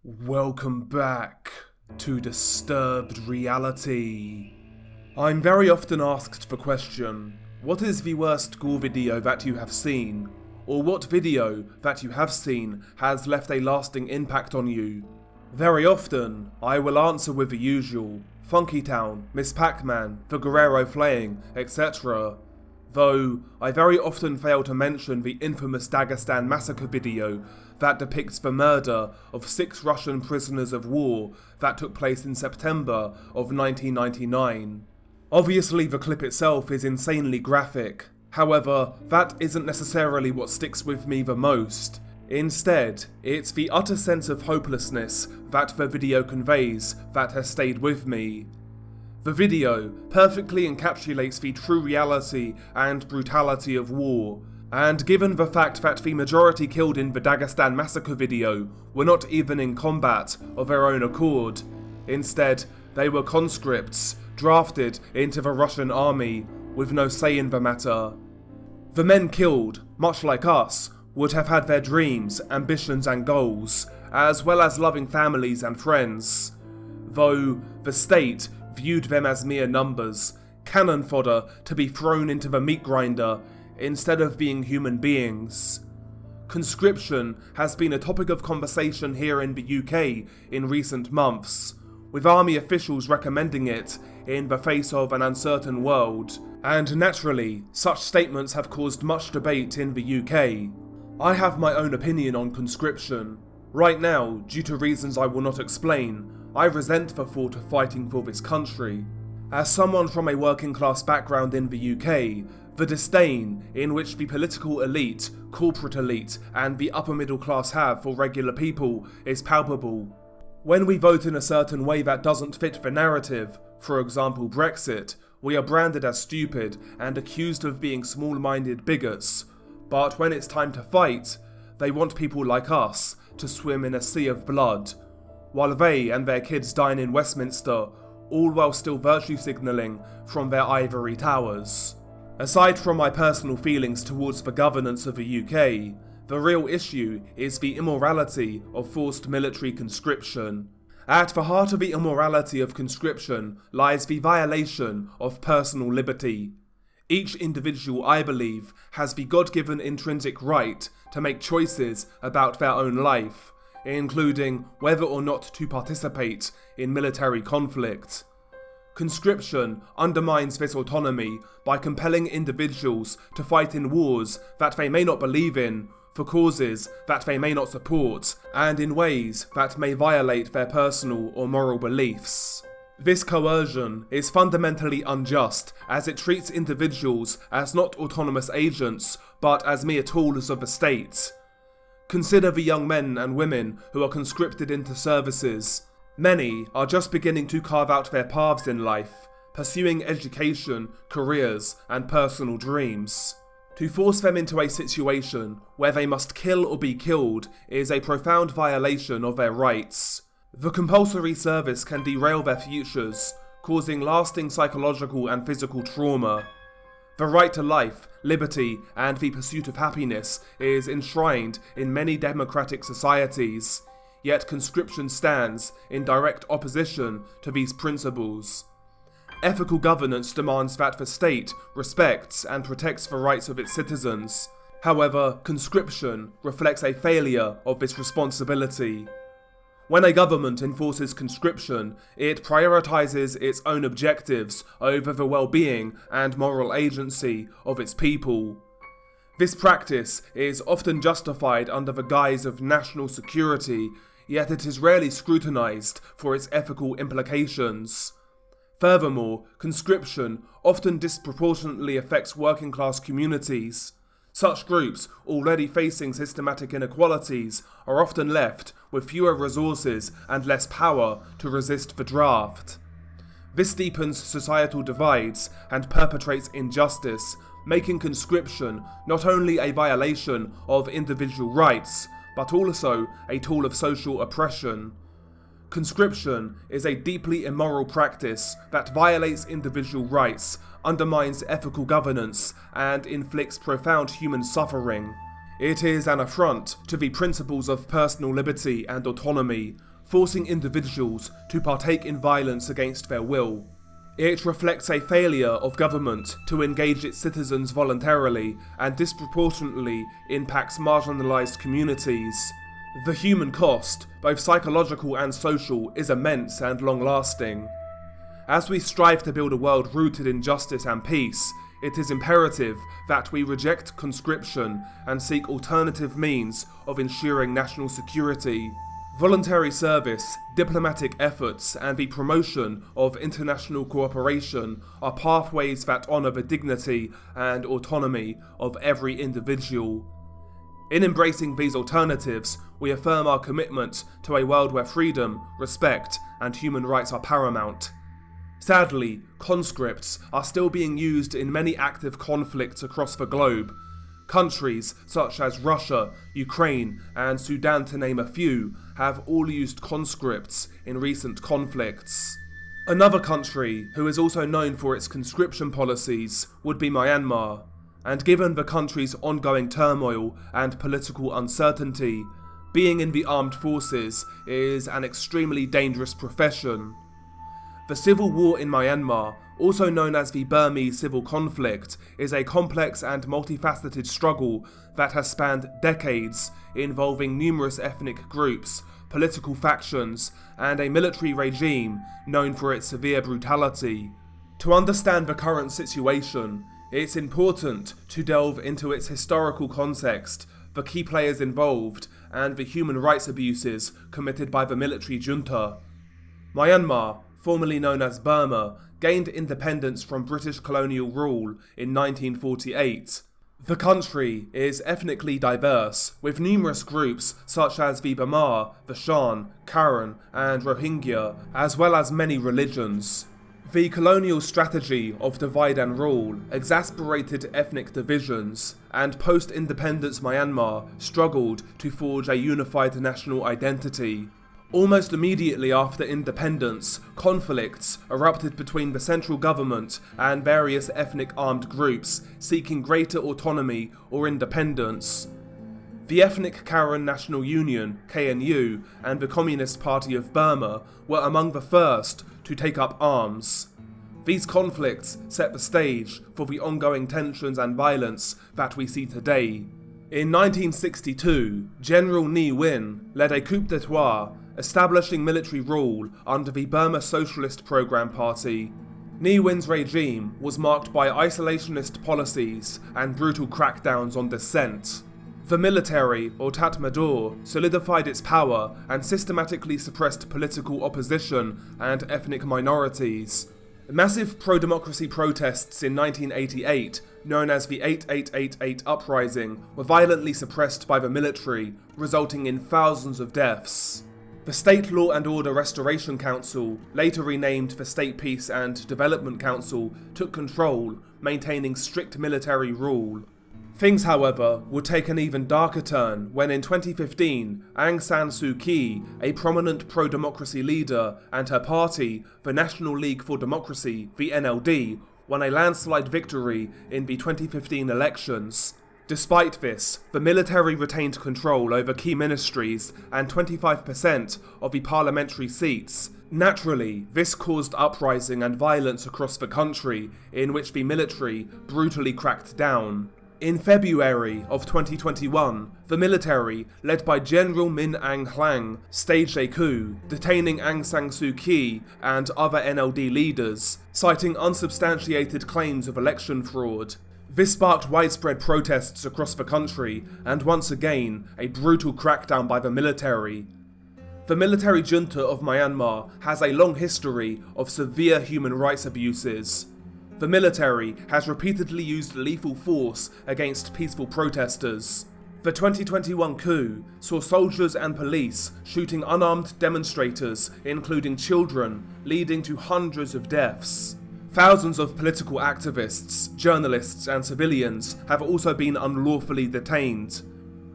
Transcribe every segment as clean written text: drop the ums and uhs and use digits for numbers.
Welcome back to Disturbed Reality. I'm very often asked the question, what is the worst gore video that you have seen? Or what video that you have seen has left a lasting impact on you? Very often, I will answer with the usual, Funky Town, Miss Pac-Man, the Guerrero flaying, etc. Though, I very often fail to mention the infamous Dagestan Massacre video that depicts the murder of 6 Russian prisoners of war that took place in September of 1999. Obviously the clip itself is insanely graphic, however, that isn't necessarily what sticks with me the most. Instead, it's the utter sense of hopelessness that the video conveys that has stayed with me. The video perfectly encapsulates the true reality and brutality of war, and given the fact that the majority killed in the Dagestan Massacre video were not even in combat of their own accord, instead they were conscripts drafted into the Russian army with no say in the matter. The men killed, much like us, would have had their dreams, ambitions and goals, as well as loving families and friends, though the state viewed them as mere numbers, cannon fodder to be thrown into the meat grinder instead of being human beings. Conscription has been a topic of conversation here in the UK in recent months, with army officials recommending it in the face of an uncertain world, and naturally, such statements have caused much debate in the UK. I have my own opinion on conscription. Right now, due to reasons I will not explain, I resent the thought of fighting for this country. As someone from a working class background in the UK, the disdain in which the political elite, corporate elite, and the upper middle class have for regular people is palpable. When we vote in a certain way that doesn't fit the narrative, for example Brexit, we are branded as stupid and accused of being small-minded bigots. But when it's time to fight, they want people like us to swim in a sea of blood, while they and their kids dine in Westminster, all while still virtue signalling from their ivory towers. Aside from my personal feelings towards the governance of the UK, the real issue is the immorality of forced military conscription. At the heart of the immorality of conscription lies the violation of personal liberty. Each individual, I believe, has the God-given intrinsic right to make choices about their own life, including whether or not to participate in military conflict. Conscription undermines this autonomy by compelling individuals to fight in wars that they may not believe in, for causes that they may not support, and in ways that may violate their personal or moral beliefs. This coercion is fundamentally unjust, as it treats individuals as not autonomous agents, but as mere tools of the state. Consider the young men and women who are conscripted into services. Many are just beginning to carve out their paths in life, pursuing education, careers, and personal dreams. To force them into a situation where they must kill or be killed is a profound violation of their rights. The compulsory service can derail their futures, causing lasting psychological and physical trauma. The right to life, liberty, and the pursuit of happiness is enshrined in many democratic societies, yet conscription stands in direct opposition to these principles. Ethical governance demands that the state respects and protects the rights of its citizens. However, conscription reflects a failure of this responsibility. When a government enforces conscription, it prioritizes its own objectives over the well-being and moral agency of its people. This practice is often justified under the guise of national security, yet it is rarely scrutinized for its ethical implications. Furthermore, conscription often disproportionately affects working-class communities. Such groups, already facing systematic inequalities, are often left with fewer resources and less power to resist the draft. This deepens societal divides and perpetrates injustice, making conscription not only a violation of individual rights, but also a tool of social oppression. Conscription is a deeply immoral practice that violates individual rights, undermines ethical governance, and inflicts profound human suffering. It is an affront to the principles of personal liberty and autonomy, forcing individuals to partake in violence against their will. It reflects a failure of government to engage its citizens voluntarily and disproportionately impacts marginalised communities. The human cost, both psychological and social, is immense and long-lasting. As we strive to build a world rooted in justice and peace, it is imperative that we reject conscription and seek alternative means of ensuring national security. Voluntary service, diplomatic efforts, and the promotion of international cooperation are pathways that honour the dignity and autonomy of every individual. In embracing these alternatives, we affirm our commitment to a world where freedom, respect, and human rights are paramount. Sadly, conscripts are still being used in many active conflicts across the globe. Countries such as Russia, Ukraine, and Sudan, to name a few, have all used conscripts in recent conflicts. Another country who is also known for its conscription policies would be Myanmar, and given the country's ongoing turmoil and political uncertainty, being in the armed forces is an extremely dangerous profession. The civil war in Myanmar, also known as the Burmese civil conflict, is a complex and multifaceted struggle that has spanned decades, involving numerous ethnic groups, political factions, and a military regime known for its severe brutality. To understand the current situation, it's important to delve into its historical context, the key players involved, and the human rights abuses committed by the military junta. Myanmar, formerly known as Burma, gained independence from British colonial rule in 1948. The country is ethnically diverse, with numerous groups such as the Bamar, the Shan, Karen, and Rohingya, as well as many religions. The colonial strategy of divide and rule exasperated ethnic divisions, and post-independence Myanmar struggled to forge a unified national identity. Almost immediately after independence, conflicts erupted between the central government and various ethnic armed groups seeking greater autonomy or independence. The ethnic Karen National Union, KNU, and the Communist Party of Burma were among the first to take up arms. These conflicts set the stage for the ongoing tensions and violence that we see today. In 1962, General Ne Win led a coup d'etat, establishing military rule under the Burma Socialist Program Party. Ne Win's regime was marked by isolationist policies and brutal crackdowns on dissent. The military, or Tatmadaw, solidified its power and systematically suppressed political opposition and ethnic minorities. Massive pro-democracy protests in 1988, known as the 8888 Uprising, were violently suppressed by the military, resulting in thousands of deaths. The State Law and Order Restoration Council, later renamed the State Peace and Development Council, took control, maintaining strict military rule. Things, however, would take an even darker turn when in 2015, Aung San Suu Kyi, a prominent pro-democracy leader, and her party, the National League for Democracy, the NLD, won a landslide victory in the 2015 elections. Despite this, the military retained control over key ministries and 25% of the parliamentary seats. Naturally, this caused uprising and violence across the country, in which the military brutally cracked down. In February of 2021, the military, led by General Min Aung Hlaing, staged a coup, detaining Aung San Suu Kyi and other NLD leaders, citing unsubstantiated claims of election fraud. This sparked widespread protests across the country, and once again, a brutal crackdown by the military. The military junta of Myanmar has a long history of severe human rights abuses. The military has repeatedly used lethal force against peaceful protesters. The 2021 coup saw soldiers and police shooting unarmed demonstrators, including children, leading to hundreds of deaths. Thousands of political activists, journalists, and civilians have also been unlawfully detained.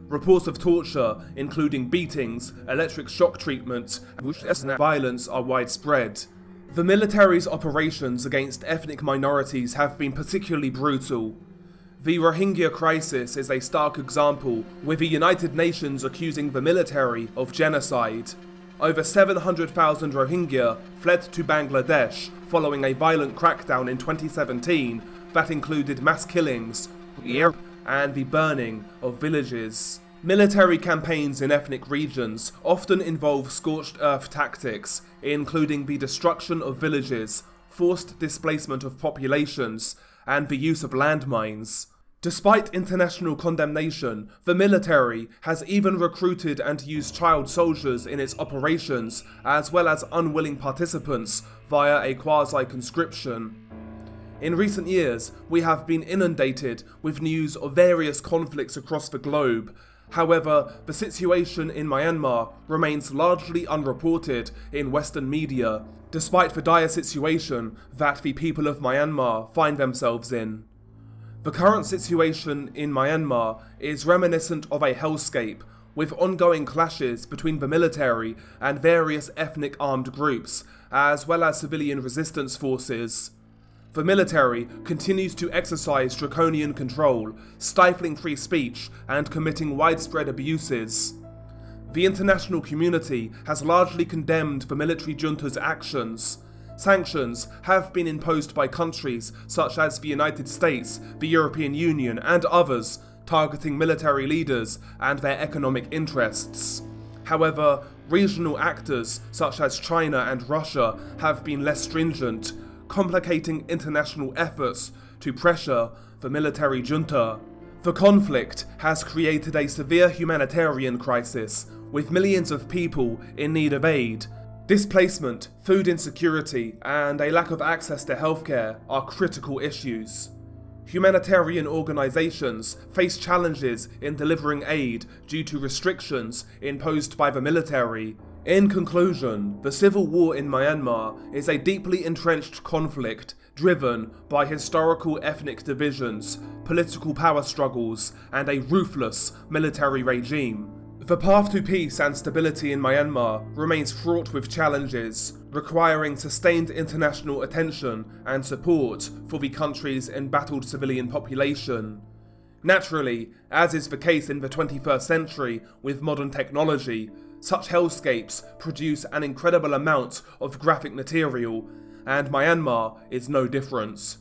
Reports of torture, including beatings, electric shock treatment, and violence are widespread. The military's operations against ethnic minorities have been particularly brutal. The Rohingya crisis is a stark example, with the United Nations accusing the military of genocide. over 700,000 Rohingya fled to Bangladesh following a violent crackdown in 2017 that included mass killings and the burning of villages. Military campaigns in ethnic regions often involve scorched earth tactics, including the destruction of villages, forced displacement of populations, and the use of landmines. Despite international condemnation, the military has even recruited and used child soldiers in its operations, as well as unwilling participants via a quasi-conscription. In recent years, we have been inundated with news of various conflicts across the globe. However, the situation in Myanmar remains largely unreported in Western media, despite the dire situation that the people of Myanmar find themselves in. The current situation in Myanmar is reminiscent of a hellscape, with ongoing clashes between the military and various ethnic armed groups, as well as civilian resistance forces. The military continues to exercise draconian control, stifling free speech and committing widespread abuses. The international community has largely condemned the military junta's actions. Sanctions have been imposed by countries such as the United States, the European Union, and others, targeting military leaders and their economic interests. However, regional actors such as China and Russia have been less stringent, complicating international efforts to pressure the military junta. The conflict has created a severe humanitarian crisis, with millions of people in need of aid. Displacement, food insecurity, and a lack of access to healthcare are critical issues. Humanitarian organizations face challenges in delivering aid due to restrictions imposed by the military. In conclusion, the civil war in Myanmar is a deeply entrenched conflict driven by historical ethnic divisions, political power struggles, and a ruthless military regime. The path to peace and stability in Myanmar remains fraught with challenges, requiring sustained international attention and support for the country's embattled civilian population. Naturally, as is the case in the 21st century with modern technology, such hellscapes produce an incredible amount of graphic material, and Myanmar is no different.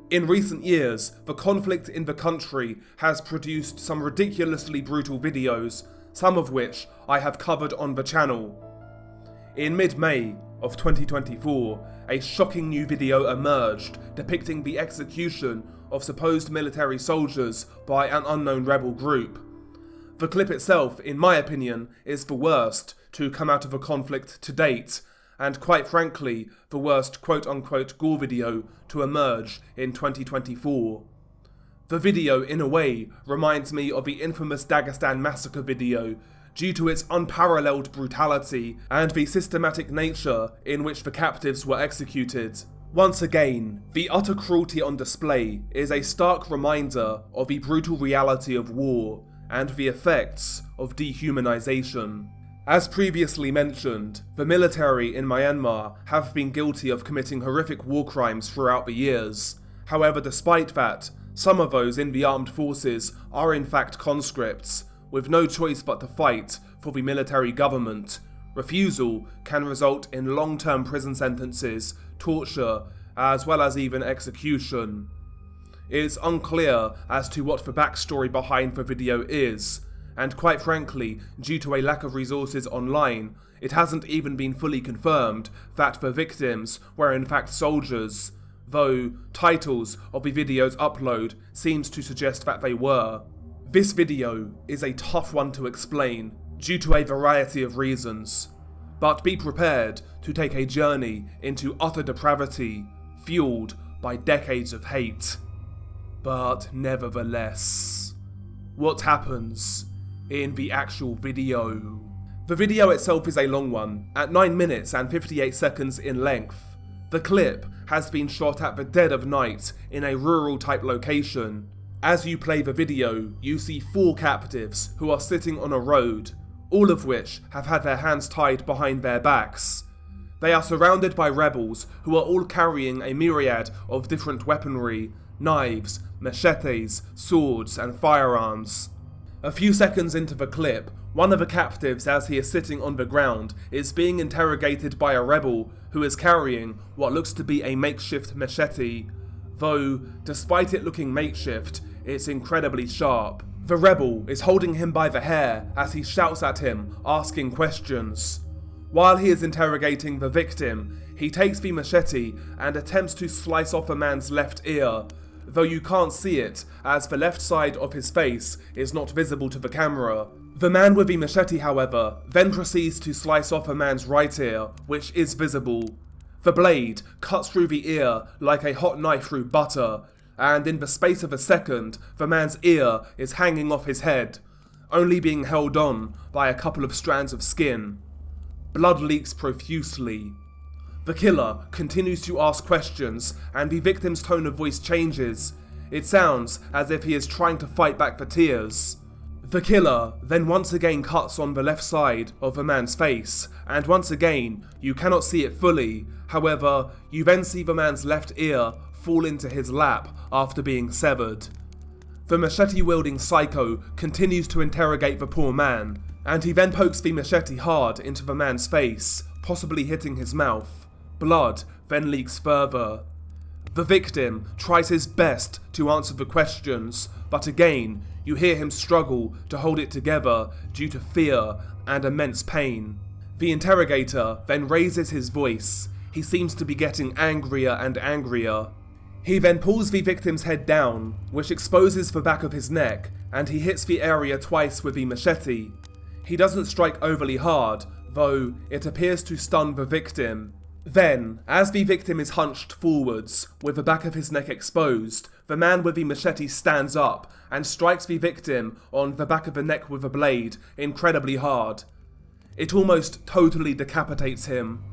In recent years, the conflict in the country has produced some ridiculously brutal videos, some of which I have covered on the channel. In mid-May of 2024, a shocking new video emerged depicting the execution of supposed military soldiers by an unknown rebel group. The clip itself, in my opinion, is the worst to come out of a conflict to date, and quite frankly, the worst quote-unquote gore video to emerge in 2024. The video, in a way, reminds me of the infamous Dagestan Massacre video, due to its unparalleled brutality and the systematic nature in which the captives were executed. Once again, the utter cruelty on display is a stark reminder of the brutal reality of war and the effects of dehumanization. As previously mentioned, the military in Myanmar have been guilty of committing horrific war crimes throughout the years. However, despite that, some of those in the armed forces are in fact conscripts, with no choice but to fight for the military government. Refusal can result in long-term prison sentences, torture, as well as even execution. It's unclear as to what the backstory behind the video is, and quite frankly, due to a lack of resources online, it hasn't even been fully confirmed that the victims were in fact soldiers, though titles of the video's upload seems to suggest that they were. This video is a tough one to explain due to a variety of reasons, but be prepared to take a journey into utter depravity, fueled by decades of hate. But nevertheless, what happens in the actual video? The video itself is a long one, at 9 minutes and 58 seconds in length. The clip has been shot at the dead of night in a rural type location. As you play the video, you see 4 captives who are sitting on a road, all of which have had their hands tied behind their backs. They are surrounded by rebels who are all carrying a myriad of different weaponry, knives, machetes, swords, and firearms. A few seconds into the clip, One of the captives, as he is sitting on the ground, is being interrogated by a rebel who is carrying what looks to be a makeshift machete, though, despite it looking makeshift, it's incredibly sharp. The rebel is holding him by the hair as he shouts at him, asking questions. While he is interrogating the victim, he takes the machete and attempts to slice off a man's left ear, though you can't see it as the left side of his face is not visible to the camera. The man with the machete, however, then proceeds to slice off a man's right ear, which is visible. The blade cuts through the ear like a hot knife through butter, and in the space of a second, the man's ear is hanging off his head, only being held on by a couple of strands of skin. Blood leaks profusely. The killer continues to ask questions, and the victim's tone of voice changes. It sounds as if he is trying to fight back the tears. The killer then once again cuts on the left side of the man's face, and once again, you cannot see it fully. However, you then see the man's left ear fall into his lap after being severed. The machete-wielding psycho continues to interrogate the poor man, and he then pokes the machete hard into the man's face, possibly hitting his mouth. Blood then leaks further. The victim tries his best to answer the questions, but again, you hear him struggle to hold it together due to fear and immense pain. The interrogator then raises his voice. He seems to be getting angrier and angrier. He then pulls the victim's head down, which exposes the back of his neck, and he hits the area twice with the machete. He doesn't strike overly hard, though it appears to stun the victim. Then, as the victim is hunched forwards, with the back of his neck exposed, the man with the machete stands up and strikes the victim on the back of the neck with a blade incredibly hard. It almost totally decapitates him.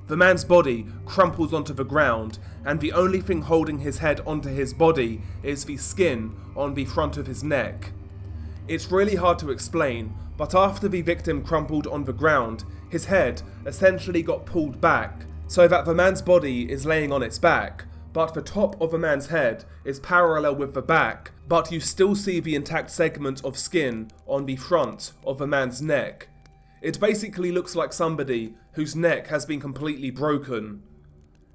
The man's body crumples onto the ground, and the only thing holding his head onto his body is the skin on the front of his neck. It's really hard to explain, but after the victim crumpled on the ground, his head essentially got pulled back, so that the man's body is laying on its back, but the top of the man's head is parallel with the back, but you still see the intact segment of skin on the front of the man's neck. It basically looks like somebody whose neck has been completely broken.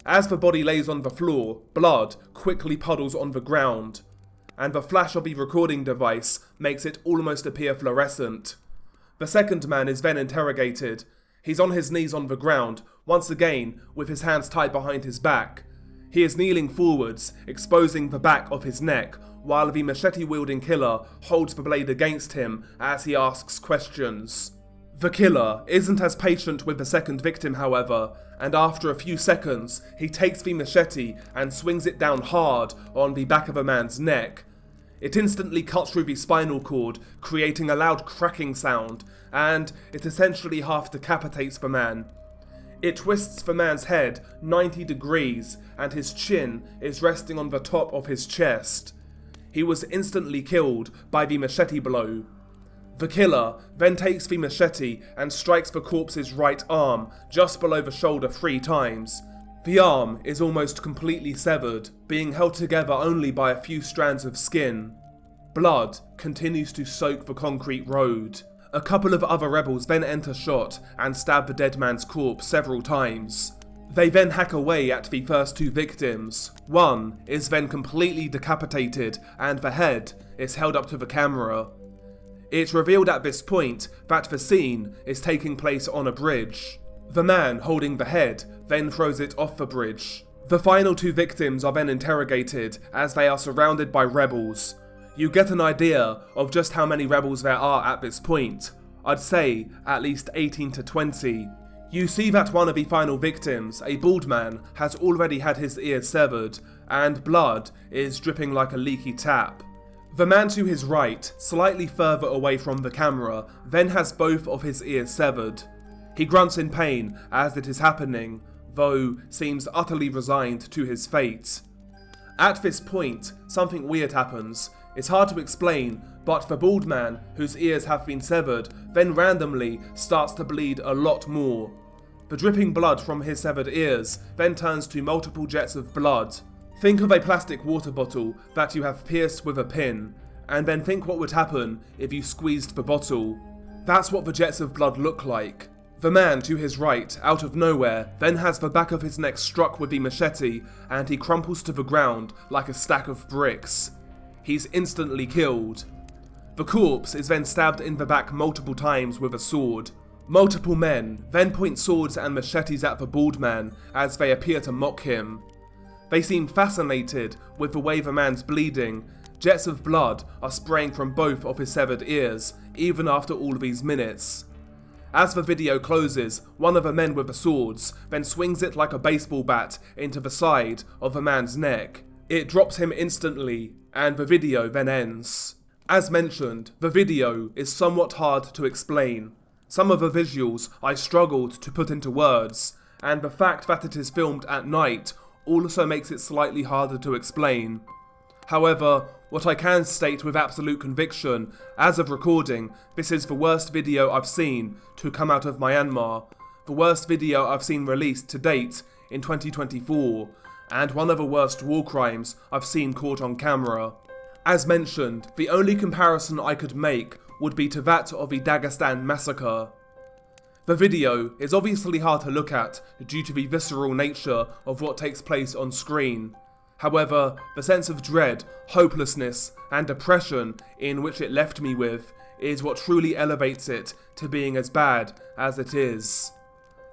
As the body lays on the floor, blood quickly puddles on the ground, and the flash of the recording device makes it almost appear fluorescent. The second man is then interrogated. He's on his knees on the ground, once again with his hands tied behind his back. He is kneeling forwards, exposing the back of his neck, while the machete-wielding killer holds the blade against him as he asks questions. The killer isn't as patient with the second victim, however, and after a few seconds, he takes the machete and swings it down hard on the back of a man's neck. It instantly cuts through the spinal cord, creating a loud cracking sound, and it essentially half decapitates the man. It twists the man's head 90 degrees, and his chin is resting on the top of his chest. He was instantly killed by the machete blow. The killer then takes the machete and strikes the corpse's right arm just below the shoulder 3 times. The arm is almost completely severed, being held together only by a few strands of skin. Blood continues to soak the concrete road. A couple of other rebels then enter shot and stab the dead man's corpse several times. They then hack away at the first 2 victims. One is then completely decapitated and the head is held up to the camera. It's revealed at this point that the scene is taking place on a bridge. The man holding the head then throws it off the bridge. The final 2 victims are then interrogated as they are surrounded by rebels. You get an idea of just how many rebels there are at this point. I'd say at least 18 to 20. You see that one of the final victims, a bald man, has already had his ears severed, and blood is dripping like a leaky tap. The man to his right, slightly further away from the camera, then has both of his ears severed. He grunts in pain as it is happening, though seems utterly resigned to his fate. At this point, something weird happens. It's hard to explain, but the bald man, whose ears have been severed, then randomly starts to bleed a lot more. The dripping blood from his severed ears then turns to multiple jets of blood. Think of a plastic water bottle that you have pierced with a pin, and then think what would happen if you squeezed the bottle. That's what the jets of blood look like. The man to his right, out of nowhere, then has the back of his neck struck with the machete and he crumples to the ground like a stack of bricks. He's instantly killed. The corpse is then stabbed in the back multiple times with a sword. Multiple men then point swords and machetes at the bald man as they appear to mock him. They seem fascinated with the way the man's bleeding. Jets of blood are spraying from both of his severed ears, even after all these minutes. As the video closes, one of the men with the swords then swings it like a baseball bat into the side of the man's neck. It drops him instantly, and the video then ends. As mentioned, the video is somewhat hard to explain. Some of the visuals I struggled to put into words, and the fact that it is filmed at night also makes it slightly harder to explain. However, what I can state with absolute conviction, as of recording, this is the worst video I've seen to come out of Myanmar, the worst video I've seen released to date in 2024, and one of the worst war crimes I've seen caught on camera. As mentioned, the only comparison I could make would be to that of the Dagestan Massacre. The video is obviously hard to look at due to the visceral nature of what takes place on screen. However, the sense of dread, hopelessness, and depression in which it left me with is what truly elevates it to being as bad as it is.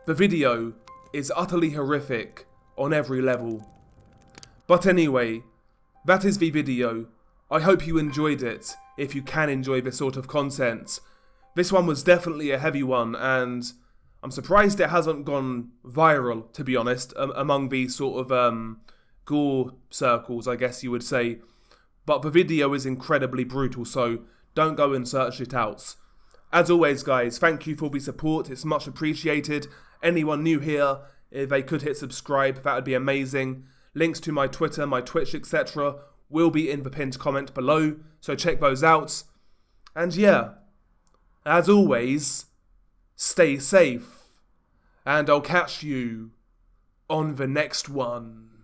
The video is utterly horrific on every level. But anyway, that is the video. I hope you enjoyed it, if you can enjoy this sort of content. This one was definitely a heavy one, and I'm surprised it hasn't gone viral, to be honest, among these sort of gore circles, I guess you would say. But the video is incredibly brutal, so don't go and search it out. As always, guys, thank you for the support, it's much appreciated. Anyone new here, if they could hit subscribe, that would be amazing. Links to my Twitter, my Twitch, etc. will be in the pinned comment below, so check those out. And yeah, as always, stay safe, and I'll catch you on the next one.